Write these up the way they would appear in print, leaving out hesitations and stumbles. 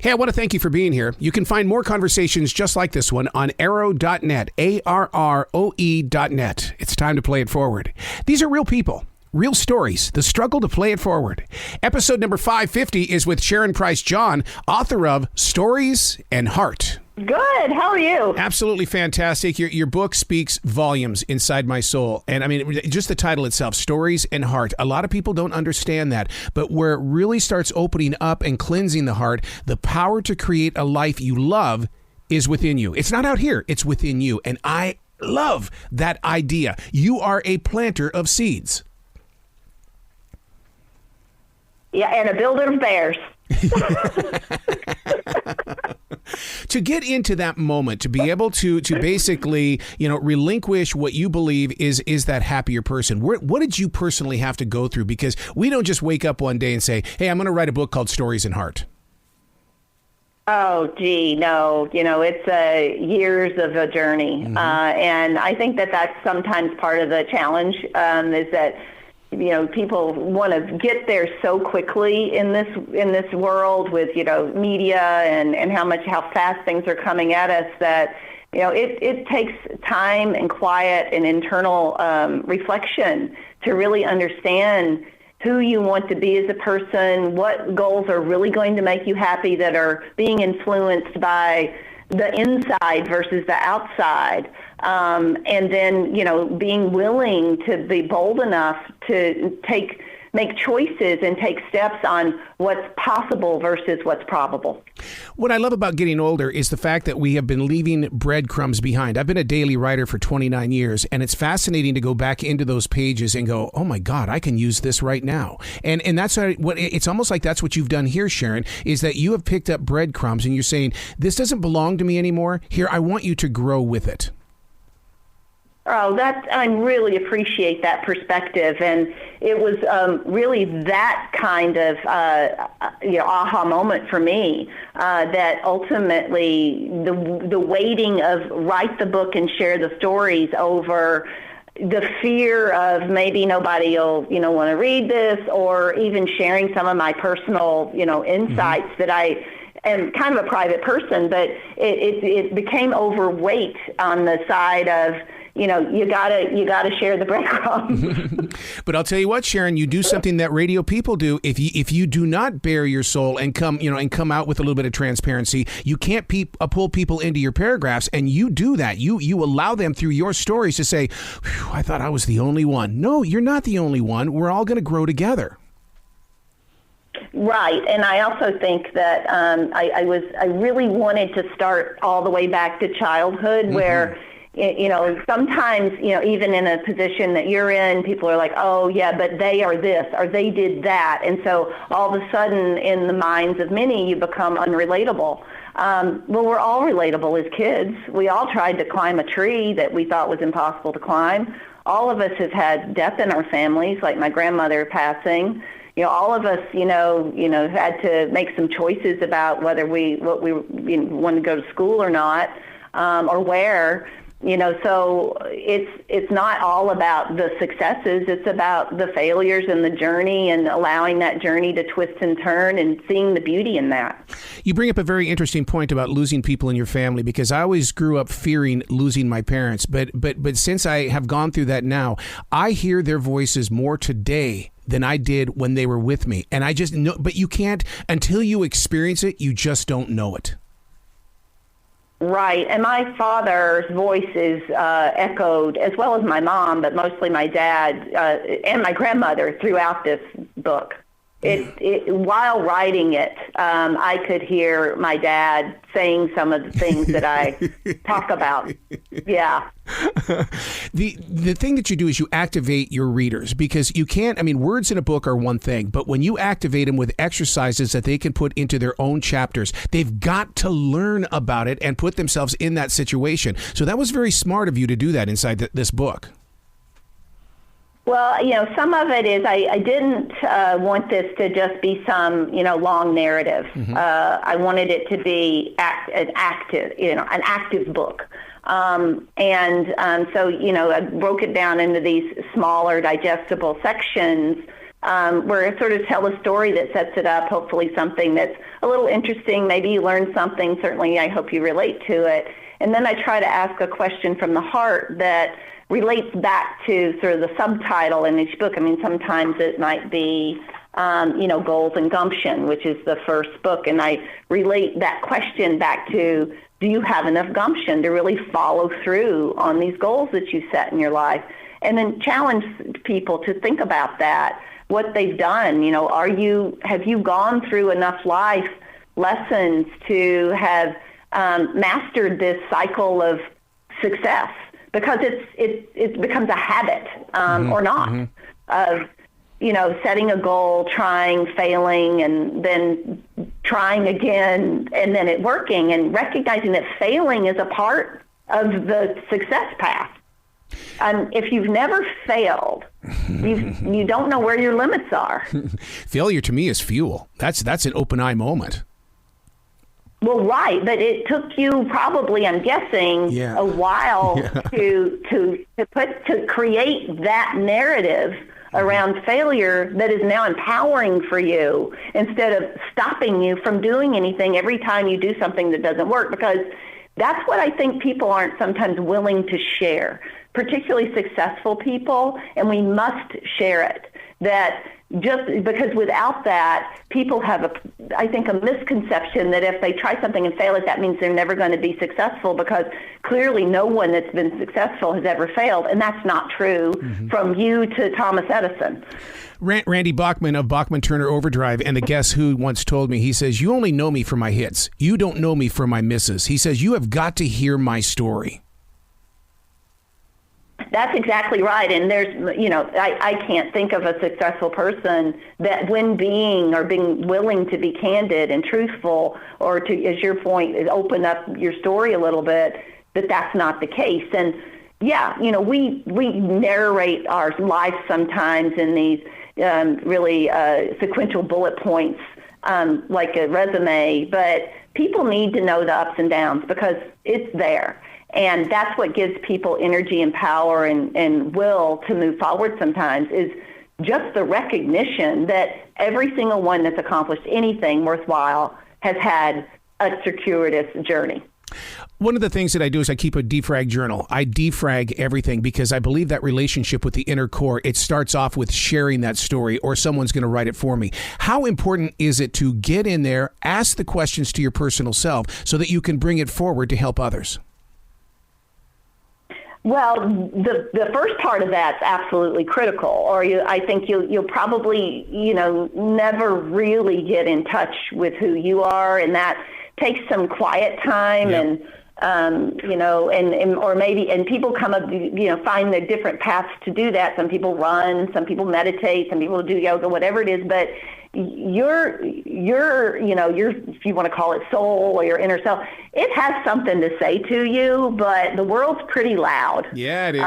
Hey, I want to thank you for being here. You can find more conversations just like this one on arrow.net, ARROE.net. It's time to play it forward. These are real people. Real stories, the struggle to play it forward. Episode number 550 is with Sharon Price John, author of Stories and Heart. Good. How are you? Absolutely fantastic. Your book speaks volumes inside my soul. And I mean, just the title itself, Stories and Heart. A lot of people don't understand that. But where it really starts opening up and cleansing the heart, the power to create a life you love is within you. It's not out here. It's within you. And I love that idea. You are a planter of seeds. Yeah, and a builder of bears. To get into that moment, to be able to basically, relinquish what you believe is that happier person. What did you personally have to go through? Because we don't just wake up one day and say, hey, I'm going to write a book called Stories and Heart. Oh, gee, no. It's years of a journey. Mm-hmm. And I think that that's sometimes part of the challenge, is that people want to get there so quickly in this world with, media and how fast things are coming at us that, it takes time and quiet and internal reflection to really understand who you want to be as a person, what goals are really going to make you happy that are being influenced by the inside versus the outside. And then, being willing to be bold enough to make choices and take steps on what's possible versus what's probable. What I love about getting older is the fact that we have been leaving breadcrumbs behind. I've been a daily writer for 29 years, and it's fascinating to go back into those pages and go, oh my God, I can use this right now. And that's what it's almost like that's what you've done here, Sharon, is that you have picked up breadcrumbs and you're saying, this doesn't belong to me anymore. Here, I want you to grow with it. Oh, I really appreciate that perspective, and it was really that kind of aha moment for me that ultimately the waiting of write the book and share the stories over the fear of maybe nobody will want to read this, or even sharing some of my personal insights. Mm-hmm. That I am kind of a private person, but it became overweight on the side of, you gotta share the breadcrumbs. But I'll tell you what, Sharon, you do something that radio people do. If you do not bare your soul and come out with a little bit of transparency, you can't pull people into your paragraphs, and you do that. You allow them through your stories to say, I thought I was the only one. No, you're not the only one. We're all going to grow together. Right, and I also think that I really wanted to start all the way back to childhood, mm-hmm. where sometimes, even in a position that you're in, people are like, oh, yeah, but they are this or they did that. And so all of a sudden, in the minds of many, you become unrelatable. Well, we're all relatable as kids. We all tried to climb a tree that we thought was impossible to climb. All of us have had death in our families, like my grandmother passing. All of us, had to make some choices about whether we wanted to go to school or not, or where. So it's not all about the successes. It's about the failures and the journey, and allowing that journey to twist and turn and seeing the beauty in that. You bring up a very interesting point about losing people in your family, because I always grew up fearing losing my parents. But since I have gone through that now, I hear their voices more today than I did when they were with me. And I just know, but you can't, until you experience it, you just don't know it. Right, and my father's voice is echoed, as well as my mom, but mostly my dad and my grandmother throughout this book. While writing it, I could hear my dad saying some of the things that I talk about. Yeah. The thing that you do is you activate your readers, because you can't, words in a book are one thing, but when you activate them with exercises that they can put into their own chapters, they've got to learn about it and put themselves in that situation. So that was very smart of you to do that inside this book. Well, some of it is I didn't want this to just be some, long narrative. Mm-hmm. I wanted it to be an active book. So, I broke it down into these smaller digestible sections where I sort of tell a story that sets it up, hopefully something that's a little interesting. Maybe you learn something. Certainly, I hope you relate to it. And then I try to ask a question from the heart that relates back to sort of the subtitle in each book. I mean, sometimes it might be, Goals and Gumption, which is the first book. And I relate that question back to, do you have enough gumption to really follow through on these goals that you set in your life? And then challenge people to think about that, what they've done. Have you gone through enough life lessons to have mastered this cycle of success? Because it becomes a habit or not of setting a goal, trying, failing, and then trying again, and then it working, and recognizing that failing is a part of the success path. And if you've never failed, you don't know where your limits are. Failure to me is fuel. That's an open eye moment. Well, right, but it took you probably, I'm guessing, a while to create that narrative around failure that is now empowering for you instead of stopping you from doing anything every time you do something that doesn't work. Because that's what I think people aren't sometimes willing to share, particularly successful people, and we must share it. That just because without that, people have I think a misconception that if they try something and fail at that means they're never going to be successful, because clearly no one that's been successful has ever failed, and that's not true from you to Thomas Edison. Randy Bachman of Bachman Turner Overdrive and the Guess Who once told me, he says, you only know me for my hits. You don't know me for my misses. He says, you have got to hear my story. That's exactly right. And there's, I can't think of a successful person that when being willing to be candid and truthful, or to, as your point, is open up your story a little bit, that's not the case. And we narrate our life sometimes in these really sequential bullet points, like a resume, but people need to know the ups and downs because it's there. And that's what gives people energy and power and will to move forward sometimes, is just the recognition that every single one that's accomplished anything worthwhile has had a circuitous journey. One of the things that I do is I keep a defrag journal. I defrag everything because I believe that relationship with the inner core, it starts off with sharing that story, or someone's going to write it for me. How important is it to get in there, ask the questions to your personal self so that you can bring it forward to help others? Well, the first part of that's absolutely critical, or I think you'll probably, never really get in touch with who you are, and that takes some quiet time. Yep. And people come up, find the different paths to do that. Some people run, some people meditate, some people do yoga, whatever it is, but your if you want to call it soul or your inner self, it has something to say to you, but the world's pretty loud. Yeah, it is.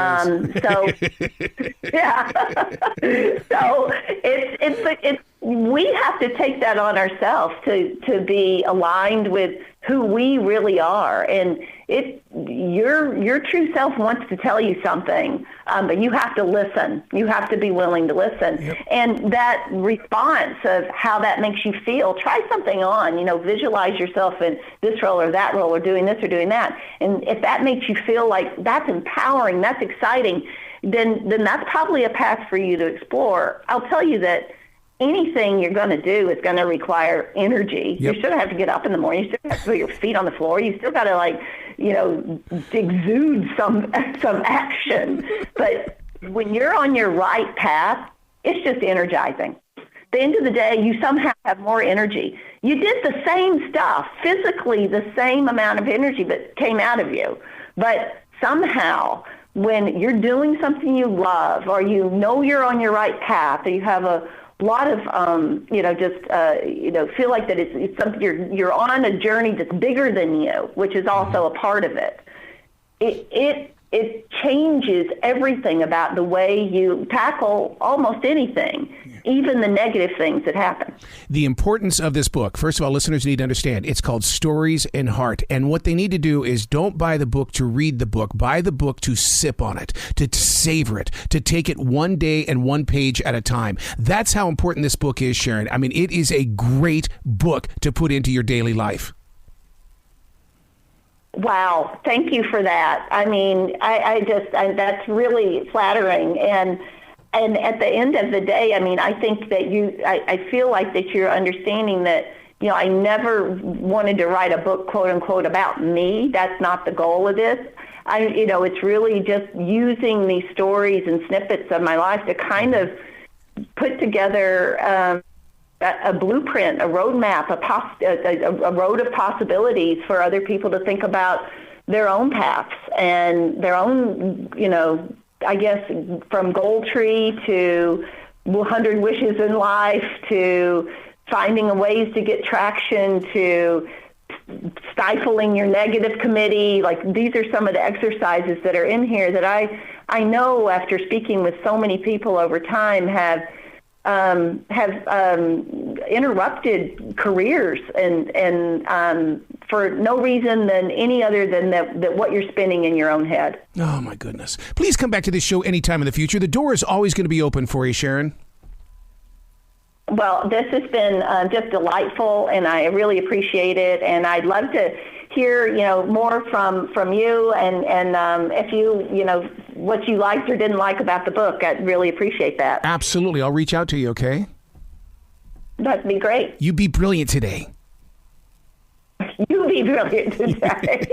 So it's we have to take that on ourselves to be aligned with who we really are. And your true self wants to tell you something, but you have to listen. You have to be willing to listen. Yep. And that response of how that makes you feel, try something on, visualize yourself in this role or that role, or doing this or doing that. And if that makes you feel like that's empowering, that's exciting, then that's probably a path for you to explore. I'll tell you that anything you're going to do is going to require energy. Yep. You still have to get up in the morning. You still have to put your feet on the floor. You still got to exude some action. But when you're on your right path, it's just energizing. At the end of the day, you somehow have more energy. You did the same stuff, physically the same amount of energy that came out of you. But somehow, when you're doing something you love, or you're on your right path, or you have a lot of, feel like that it's something you're on a journey that's bigger than you, which is also a part of it. It it changes everything about the way you tackle almost anything, even the negative things that happen. The importance of this book, first of all, listeners need to understand, it's called Stories and Heart. And what they need to do is don't buy the book to read the book. Buy the book to sip on it, to savor it, to take it one day and one page at a time. That's how important this book is, Sharon. I mean, it is a great book to put into your daily life. Wow. Thank you for that. I mean, that's really flattering. And at the end of the day, I mean, I think that I feel like that you're understanding that, I never wanted to write a book, quote unquote, about me. That's not the goal of this. It's really just using these stories and snippets of my life to kind of put together a blueprint, a roadmap, a road of possibilities for other people to think about their own paths and their own, I guess, from Goal Tree to 100 Wishes in Life to finding ways to get traction to stifling your negative committee. Like, these are some of the exercises that are in here that I know after speaking with so many people over time have interrupted careers and for no reason than any other than that what you're spinning in your own head. Oh, my goodness. Please come back to this show anytime in the future. The door is always going to be open for you, Sharon. Well, this has been just delightful, and I really appreciate it. And I'd love to hear, more from you, and if you, what you liked or didn't like about the book. I'd really appreciate that. Absolutely. I'll reach out to you, okay? That'd be great. You be brilliant today. You be brilliant today.